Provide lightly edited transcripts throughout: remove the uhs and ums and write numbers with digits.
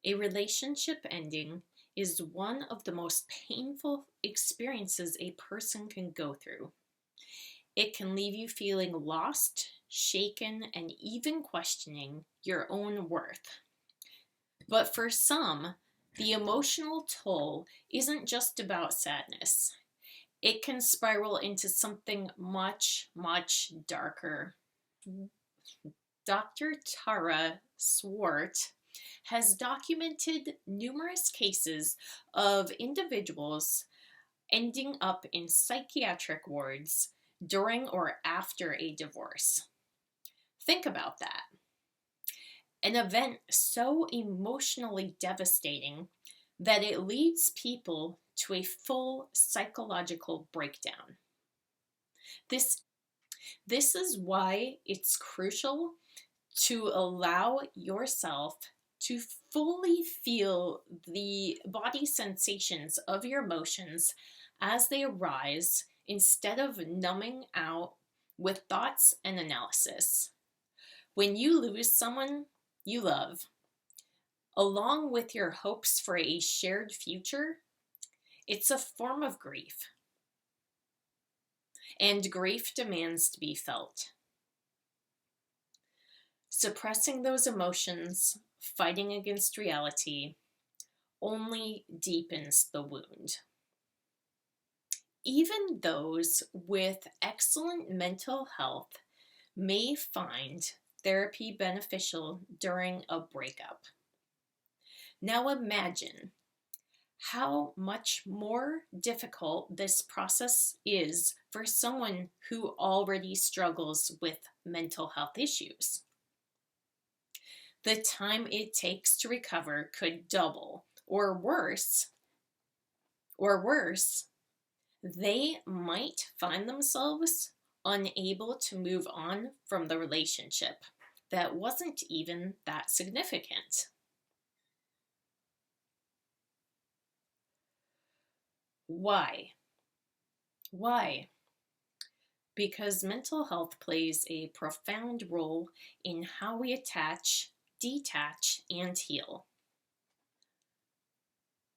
A relationship ending is one of the most painful experiences a person can go through. It can leave you feeling lost, shaken, and even questioning your own worth. But for some, the emotional toll isn't just about sadness. It can spiral into something much, much darker. Dr. Tara Swart has documented numerous cases of individuals ending up in psychiatric wards during or after a divorce. Think about that. An event so emotionally devastating that it leads people to a full psychological breakdown. This, this is why it's crucial to allow yourself to fully feel the body sensations of your emotions as they arise instead of numbing out with thoughts and analysis. When you lose someone you love, along with your hopes for a shared future, it's a form of grief. And grief demands to be felt. Suppressing those emotions, fighting against reality, only deepens the wound. Even those with excellent mental health may find therapy beneficial during a breakup. Now imagine how much more difficult this process is for someone who already struggles with mental health issues. The time it takes to recover could double, or worse, they might find themselves unable to move on from the relationship that wasn't even that significant. Why? Why? Because mental health plays a profound role in how we attach, detach, and heal.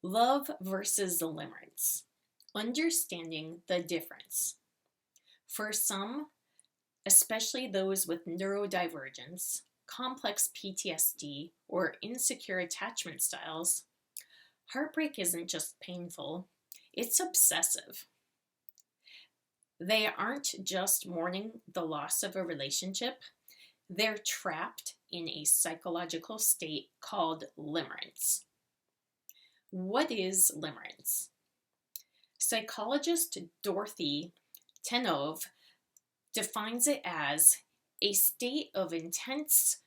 Love versus limerence. Understanding the difference. For some, especially those with neurodivergence, complex PTSD, or insecure attachment styles, heartbreak isn't just painful, it's obsessive. They aren't just mourning the loss of a relationship, they're trapped in a psychological state called limerence. What is limerence? Psychologist Dorothy Tenove defines it as a state of intense,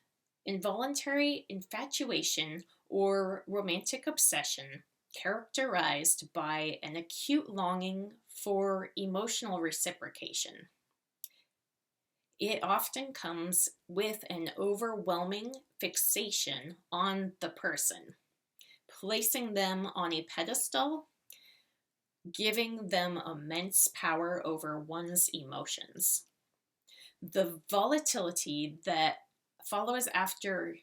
involuntary infatuation or romantic obsession characterized by an acute longing for emotional reciprocation. It often comes with an overwhelming fixation on the person, placing them on a pedestal, giving them immense power over one's emotions. The volatility that follows after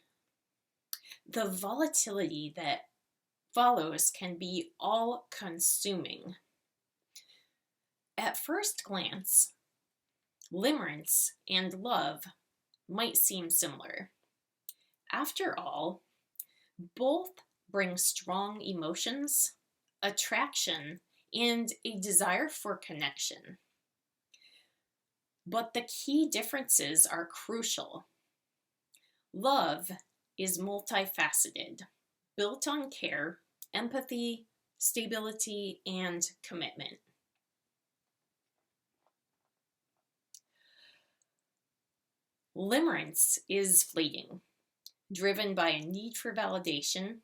the volatility that follows can be all consuming. At first glance, limerence and love might seem similar. After all, both bring strong emotions, attraction, and a desire for connection. But the key differences are crucial. Love is multifaceted, built on care, empathy, stability, and commitment. Limerence is fleeting, driven by a need for validation,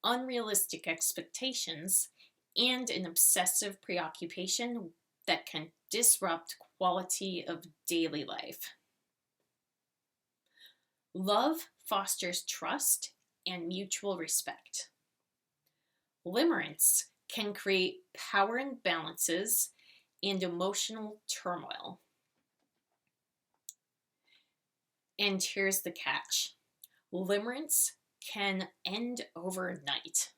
unrealistic expectations, and an obsessive preoccupation that can disrupt quality of daily life. Love fosters trust and mutual respect. Limerence can create power imbalances and emotional turmoil. And here's the catch. Limerence can end overnight.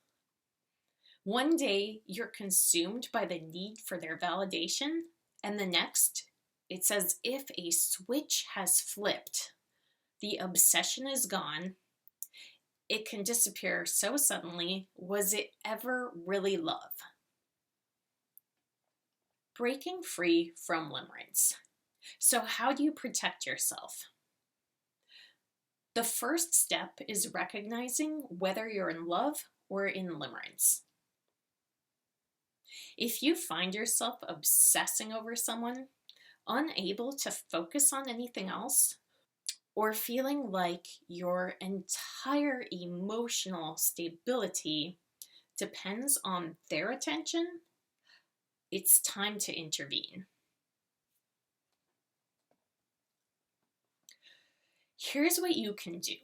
One day, you're consumed by the need for their validation, and the next, it's as if a switch has flipped. The obsession is gone. It can disappear so suddenly. Was it ever really love? Breaking free from limerence. So, how do you protect yourself? The first step is recognizing whether you're in love or in limerence. If you find yourself obsessing over someone, unable to focus on anything else, or feeling like your entire emotional stability depends on their attention, it's time to intervene. Here's what you can do.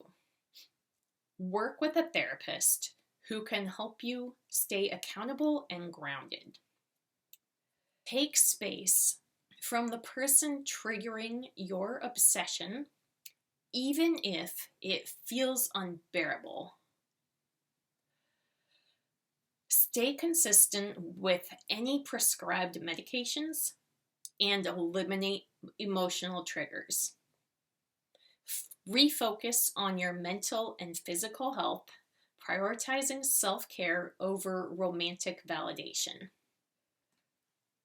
Work with a therapist who can help you stay accountable and grounded. Take space from the person triggering your obsession, even if it feels unbearable. Stay consistent with any prescribed medications and eliminate emotional triggers. Refocus on your mental and physical health, prioritizing self-care over romantic validation.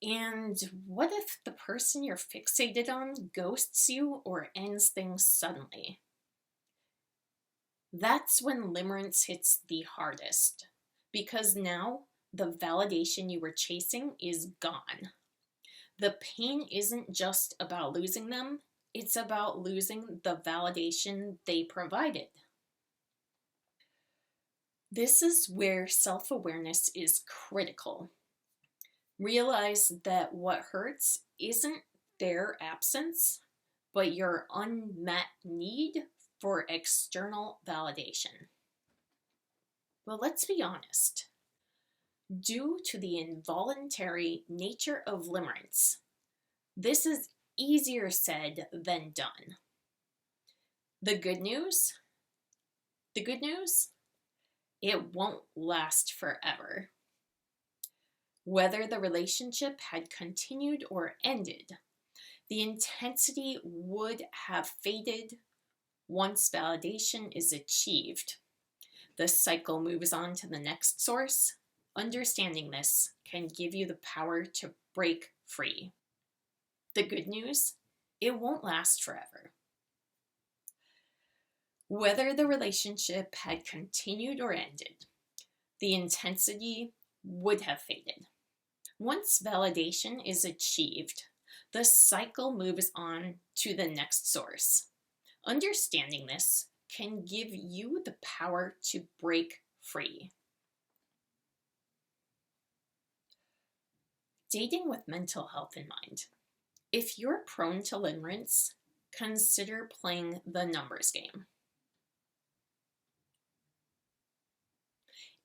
And what if the person you're fixated on ghosts you or ends things suddenly? That's when limerence hits the hardest, because now the validation you were chasing is gone. The pain isn't just about losing them, it's about losing the validation they provided. This is where self-awareness is critical. Realize that what hurts isn't their absence, but your unmet need for external validation. Well, let's be honest. Due to the involuntary nature of limerence, this is easier said than done. The good news? It won't last forever. Whether the relationship had continued or ended, the intensity would have faded once validation is achieved. The cycle moves on to the next source. Understanding this can give you the power to break free. The good news? It won't last forever. Whether the relationship had continued or ended, the intensity would have faded. Once validation is achieved, the cycle moves on to the next source. Understanding this can give you the power to break free. Dating with mental health in mind. If you're prone to limerence, consider playing the numbers game.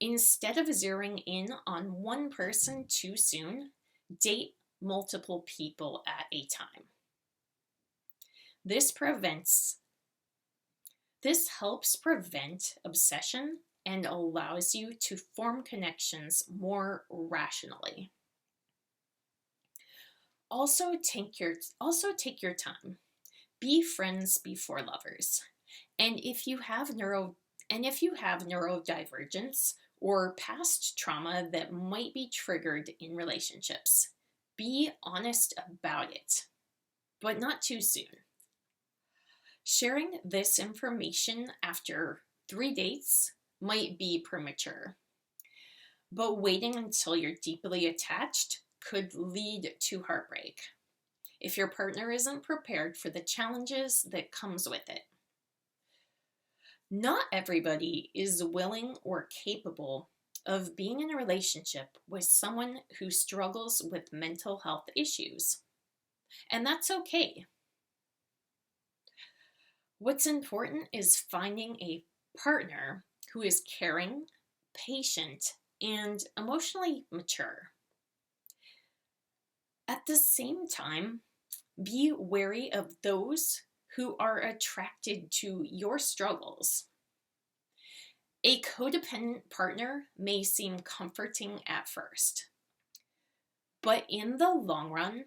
Instead of zeroing in on one person too soon, date multiple people at a time. This helps prevent obsession and allows you to form connections more rationally. Also take your time. Be friends before lovers. And if you have neurodivergence or past trauma that might be triggered in relationships, be honest about it, but not too soon. Sharing this information after 3 dates might be premature, but waiting until you're deeply attached could lead to heartbreak if your partner isn't prepared for the challenges that comes with it. Not everybody is willing or capable of being in a relationship with someone who struggles with mental health issues, and that's okay. What's important is finding a partner who is caring, patient, and emotionally mature. At the same time, be wary of those who are attracted to your struggles. A codependent partner may seem comforting at first, but in the long run,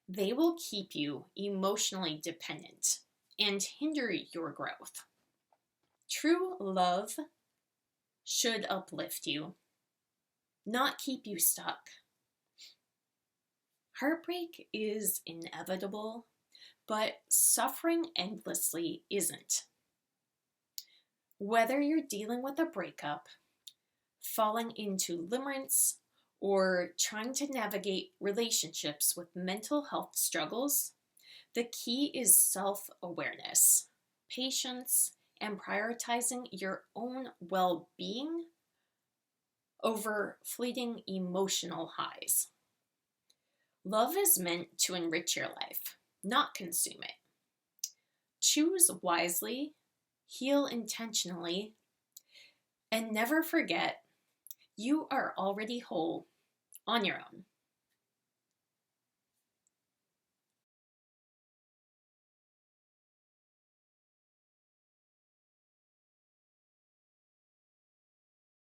they will keep you emotionally dependent and hinder your growth. True love should uplift you, not keep you stuck. Heartbreak is inevitable, but suffering endlessly isn't. Whether you're dealing with a breakup, falling into limerence, or trying to navigate relationships with mental health struggles, the key is self awareness, patience, and prioritizing your own well being over fleeting emotional highs. Love is meant to enrich your life, not consume it. Choose wisely, heal intentionally, and never forget you are already whole on your own.